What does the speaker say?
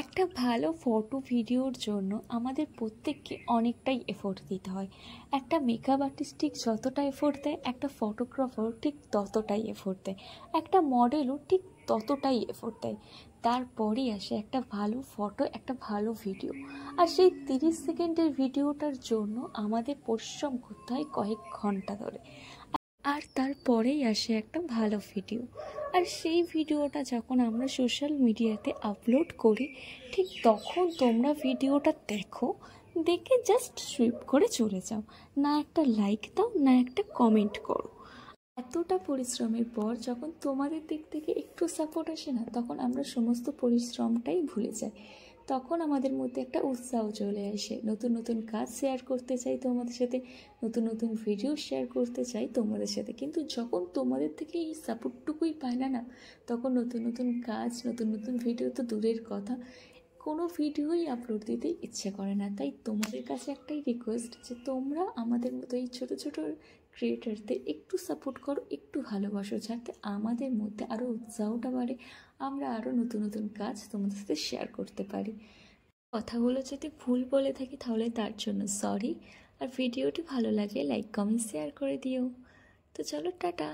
একটা ভালো ফটো ভিডিওর জন্য আমাদের প্রত্যেককে অনেকটাই এফোর্ট দিতে হয়। একটা মেকআপ আর্টিস্ট ঠিক যতটা এফোর্ট দেয়, একটা ফটোগ্রাফার ঠিক ততটাই এফোর্ট দেয়, একটা মডেলও ঠিক ততটাই এফোর্ট দেয়। তারপরেই আসে একটা ভালো ফটো, একটা ভালো ভিডিও। আর সেই 30 সেকেন্ডের ভিডিওটার জন্য আমাদের পরিশ্রম করতে হয় কয়েক ঘন্টা ধরে। আর তারপরেই আসে একটা ভালো ভিডিও। আর সেই ভিডিওটা যখন আমরা সোশ্যাল মিডিয়াতে আপলোড করি, ঠিক তখন তোমরা ভিডিওটা দেখো, দেখে জাস্ট সুইপ করে চলে যাও, না একটা লাইক দাও, না একটা কমেন্ট করো। এতটা পরিশ্রমের পর যখন তোমাদের দিক থেকে একটু সাপোর্ট আসে না, তখন আমরা সমস্ত পরিশ্রমটাই ভুলে যাই। তখন আমাদের মধ্যে একটা উৎসাহ চলে আসে, নতুন নতুন কাজ শেয়ার করতে চাই তোমাদের সাথে, নতুন নতুন ভিডিও শেয়ার করতে চাই তোমাদের সাথে। কিন্তু যখন তোমাদের থেকে এই সাপোর্টটুকুই পাই না, তখন নতুন নতুন কাজ, নতুন নতুন ভিডিও তো দূরের কথা, কোনো ভিডিওই আপলোড দিতে ইচ্ছে করে না। তাই তোমাদের কাছে একটাই রিকোয়েস্ট, যে তোমরা আমাদের মতো এই ছোটো ছোটো ক্রিয়েটারদের একটু সাপোর্ট করো, একটু ভালোবাসো, যাতে আমাদের মধ্যে আরও উৎসাহটা বাড়ে, আমরা আরও নতুন নতুন কাজ তোমাদের সাথে শেয়ার করতে পারি। কথাগুলো যদি ভুল বলে থাকি তাহলে তার জন্য সরি। আর ভিডিওটি ভালো লাগে লাইক কমেন্ট শেয়ার করে দিও। তো চলো, টাটা।